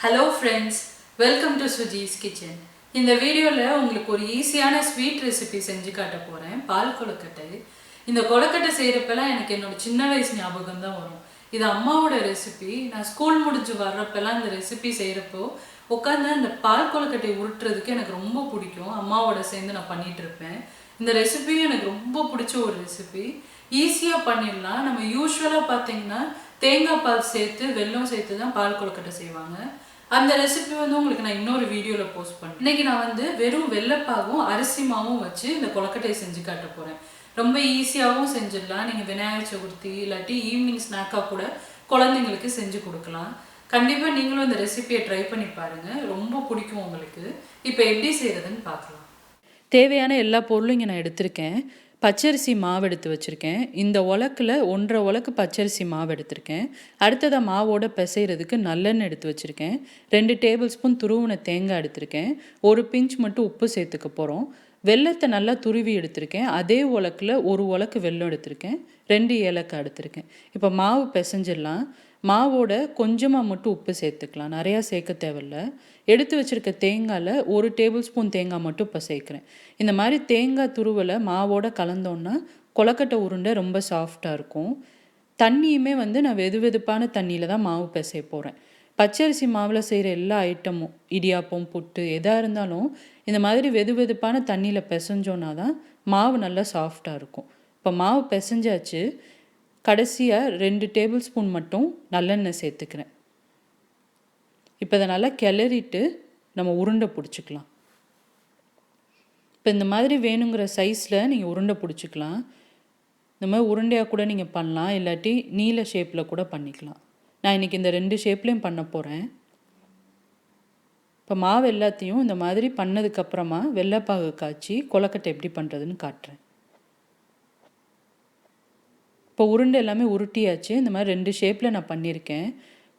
Hello friends, welcome to Suji's kitchen. இந்த வீடியோல உங்களுக்கு ஒரு ஈஸியான ஸ்வீட் ரெசிபி செஞ்சு காட்ட போறேன். பால் கொழுக்கட்டை. இந்த கொழுக்கட்டை செய்யறப்பலாம் எனக்கு என்னோட சின்ன வயசு ஞாபகம் தான் வரும். இது அம்மாவோட ரெசிபி. நான் ஸ்கூல் முடிஞ்சு வர்றப்பலாம் இந்த ரெசிபி செய்யறப்போ உட்கார்ந்து அந்த பால் கொழுக்கட்டை உருட்டுறதுக்கு எனக்கு ரொம்ப பிடிக்கும். அம்மாவோட சேர்ந்து நான் பண்ணிட்டு இருப்பேன். இந்த ரெசிபியும் எனக்கு ரொம்ப பிடிச்ச ஒரு ரெசிபி. ஈஸியாக பண்ணிடலாம். நம்ம யூஸ்வலாக பார்த்தீங்கன்னா தேங்காய் பால் சேர்த்து வெல்லம் சேர்த்து தான் பால் கொழுக்கட்டை செய்வாங்க. அந்த ரெசிபி வந்து உங்களுக்கு நான் இன்னொரு வீடியோவில் போஸ்ட் பண்ணேன். இன்னைக்கு நான் வந்து வெறும் வெள்ளைப்பாவும் அரிசி மாவும் வச்சு இந்த கொழுக்கட்டையை செஞ்சு காட்ட போகிறேன். ரொம்ப ஈஸியாகவும் செஞ்சிடலாம். நீங்கள் விநாயகர் சதுர்த்தி இல்லாட்டி ஈவினிங் ஸ்நாக்காக கூட குழந்தைங்களுக்கு செஞ்சு கொடுக்கலாம். கண்டிப்பாக நீங்களும் இந்த ரெசிபியை ட்ரை பண்ணி பாருங்கள். ரொம்ப பிடிக்கும் உங்களுக்கு. இப்போ எப்படி செய்கிறதுன்னு பார்க்கலாம். தேவையான எல்லா பொருளும் இங்கே நான் எடுத்திருக்கேன். பச்சரிசி மாவு எடுத்து வச்சுருக்கேன். இந்த உலக்கில் 1.5 உலக்கு பச்சரிசி மாவு எடுத்திருக்கேன். அடுத்ததாக மாவோட பிசைகிறதுக்கு நல்லெண்ணெய் எடுத்து வச்சுருக்கேன். 2 டேபிள் ஸ்பூன் துருவின தேங்காய் எடுத்திருக்கேன். 1 பிஞ்ச் மட்டும் உப்பு சேர்த்துக்க போகிறோம். வெல்லத்தை நல்லா துருவி எடுத்திருக்கேன். அதே உலக்கில் 1 உலக்கு வெல்லம் எடுத்திருக்கேன். 2 ஏலக்காய் எடுத்திருக்கேன். இப்போ மாவு பிசைஞ்சிடலாம். மாவோட கொஞ்சமாக மட்டும் உப்பு சேர்த்துக்கலாம், நிறையா சேர்க்க தேவையில்ல. எடுத்து வச்சுருக்க தேங்காயில் 1 டேபிள் ஸ்பூன் தேங்காய் மட்டும் இப்போ சேர்க்குறேன். இந்த மாதிரி தேங்காய் துருவலை மாவோட கலந்தோன்னா கொழுக்கட்டை உருண்டை ரொம்ப சாஃப்டாக இருக்கும். தண்ணியுமே வந்து நான் வெதுவெதுப்பான தண்ணியில் தான் மாவு பிசைய போகிறேன். பச்சரிசி மாவில் செய்கிற எல்லா ஐட்டமும் இடியாப்பம் புட்டு எதாக இருந்தாலும் இந்த மாதிரி வெதுவெதுப்பான தண்ணியில் பிசைஞ்சோன்னா தான் மாவு நல்லா சாஃப்டாக இருக்கும். இப்போ மாவு பிசைஞ்சாச்சு. கடைசியாக 2 டேபிள் ஸ்பூன் மட்டும் நல்லெண்ணெய் சேர்த்துக்கிறேன். இப்போ இதை நல்லா கிளறிட்டு நம்ம உருண்டை பிடிச்சிக்கலாம். இப்போ இந்த மாதிரி வேணுங்கிற சைஸில் நீங்கள் உருண்டை பிடிச்சிக்கலாம். இந்த மாதிரி உருண்டையாக கூட நீங்கள் பண்ணலாம், இல்லாட்டி நீல ஷேப்பில் கூட பண்ணிக்கலாம். நான் இன்றைக்கி இந்த 2 ஷேப்லேயும் பண்ண போகிறேன். இப்போ மாவு எல்லாத்தையும் இந்த மாதிரி பண்ணதுக்கப்புறமா வெள்ளைப்பாகு காய்ச்சி கொழுக்கட்டை எப்படி பண்ணுறதுன்னு காட்டுறேன். இப்போ உருண்டை எல்லாமே உருட்டியாச்சு. இந்த மாதிரி 2 ஷேப்பில் நான் பண்ணியிருக்கேன்.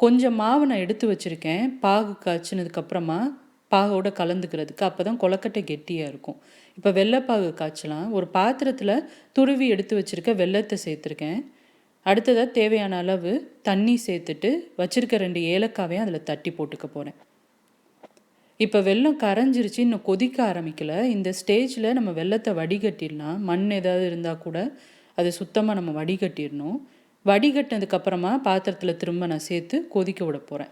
கொஞ்சம் மாவு நான் எடுத்து வச்சுருக்கேன், பாகு காய்ச்சினதுக்கப்புறமா பாகோட கலந்துக்கிறதுக்கு. அப்போ தான் கொழுக்கட்டை கெட்டியாக இருக்கும். இப்போ வெள்ளைப்பாகு காய்ச்சலாம். ஒரு பாத்திரத்தில் துருவி எடுத்து வச்சுருக்க வெல்லத்தை சேர்த்துருக்கேன். அடுத்ததாக தேவையான அளவு தண்ணி சேர்த்துட்டு வச்சுருக்க 2 ஏலக்காவையும் அதில் தட்டி போட்டுக்க போகிறேன். இப்போ வெல்லம் கரைஞ்சிருச்சு, இன்னும் கொதிக்க ஆரம்பிக்கலை. இந்த ஸ்டேஜில் நம்ம வெல்லத்தை வடிகட்டிடலாம். மண் ஏதாவது இருந்தால் கூட அது சுத்தமாக நம்ம வடிகட்டிடணும். வடிகட்டினதுக்கப்புறமா பாத்திரத்தில் திரும்ப நான் சேர்த்து கொதிக்க விட போகிறேன்.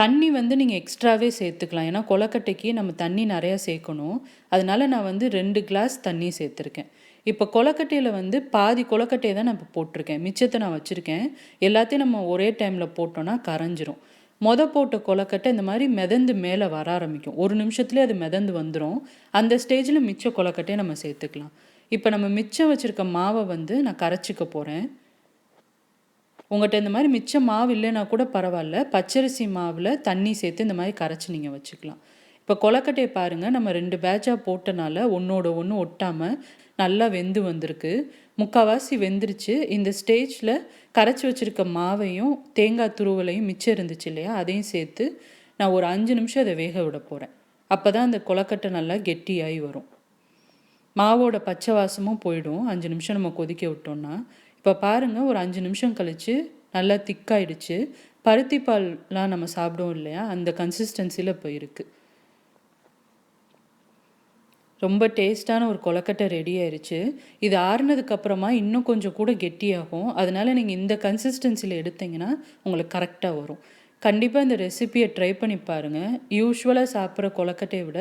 தண்ணி வந்து நீங்கள் எக்ஸ்ட்ராவே சேர்த்துக்கலாம், ஏன்னா கொழுக்கட்டைக்கு நம்ம தண்ணி நிறையா சேர்க்கணும். அதனால நான் வந்து 2 கிளாஸ் தண்ணி சேர்த்துருக்கேன். இப்போ கொழுக்கட்டையில் வந்து பாதி கொழுக்கட்டையை தான் நான் இப்போ போட்டிருக்கேன், மிச்சத்தை நான் வச்சுருக்கேன். எல்லாத்தையும் நம்ம ஒரே டைமில் போட்டோன்னா கரைஞ்சிரும். போட்ட கொழுக்கட்டை இந்த மாதிரி மிதந்து மேலே வர ஆரம்பிக்கும். 1 நிமிஷத்துலேயே அது மிதந்து வந்துடும். அந்த ஸ்டேஜில் மிச்ச கொழுக்கட்டையை நம்ம சேர்த்துக்கலாம். இப்போ நம்ம மிச்சம் வச்சுருக்க மாவை வந்து நான் கரைச்சிக்க போகிறேன். உங்கள்கிட்ட இந்த மாதிரி மிச்சம் மாவு இல்லைன்னா கூட பரவாயில்ல, பச்சரிசி மாவில் தண்ணி சேர்த்து இந்த மாதிரி கரைச்சி நீங்கள் வச்சுக்கலாம். இப்போ கொழுக்கட்டையை பாருங்கள், நம்ம 2 பேட்சாக போட்டனால ஒன்றோட ஒன்று ஒட்டாமல் நல்லா வெந்து வந்திருக்கு. முக்கால்வாசி வெந்துருச்சு. இந்த ஸ்டேஜில் கரைச்சி வச்சுருக்க மாவையும் தேங்காய் துருவலையும் மிச்சம் இருந்துச்சு இல்லையா, அதையும் சேர்த்து நான் ஒரு 5 நிமிஷம் அதை வேக விட போகிறேன். அப்போ தான் அந்த கொழுக்கட்டை நல்லா கெட்டியாகி வரும். மாவோட பச்சை வாசமும் போயிடும் 5 நிமிஷம் நம்ம கொதிக்க விட்டோம்னா. இப்போ பாருங்கள், ஒரு 5 நிமிஷம் கழித்து நல்லா திக்காயிடுச்சு. பருத்தி பால்லாம் நம்ம சாப்பிடுவோம் இல்லையா, அந்த கன்சிஸ்டன்சியில் இப்போ இருக்குது. ரொம்ப டேஸ்ட்டான ஒரு கொழுக்கட்டை ரெடி ஆயிடுச்சு. இது ஆறுனதுக்கப்புறமா இன்னும் கொஞ்சம் கூட கெட்டியாகும். அதனால் நீங்கள் இந்த கன்சிஸ்டன்சியில் எடுத்திங்கன்னா உங்களுக்கு கரெக்டாக வரும். கண்டிப்பாக இந்த ரெசிபியை ட்ரை பண்ணி பாருங்கள். யூஸ்வலாக சாப்பிட்ற கொழுக்கட்டையை விட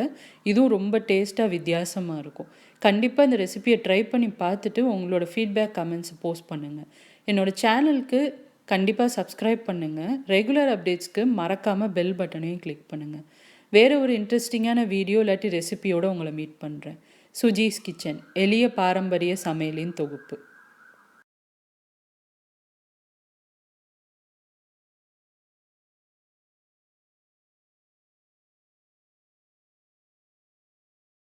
இதுவும் ரொம்ப டேஸ்ட்டாக வித்தியாசமாக இருக்கும். கண்டிப்பாக இந்த ரெசிபியை ட்ரை பண்ணி பார்த்துட்டு உங்களோட ஃபீட்பேக் கமெண்ட்ஸை போஸ்ட் பண்ணுங்கள். என்னோடய சேனலுக்கு கண்டிப்பாக சப்ஸ்கிரைப் பண்ணுங்கள். ரெகுலர் அப்டேட்ஸ்க்கு மறக்காமல் பெல் பட்டனையும் கிளிக் பண்ணுங்கள். வேறு ஒரு இன்ட்ரெஸ்டிங்கான வீடியோ இல்லாட்டி ரெசிபியோடு உங்களை மீட் பண்ணுறேன். சுஜீஸ் கிச்சன், எளிய பாரம்பரிய சமையலின் தொகுப்பு.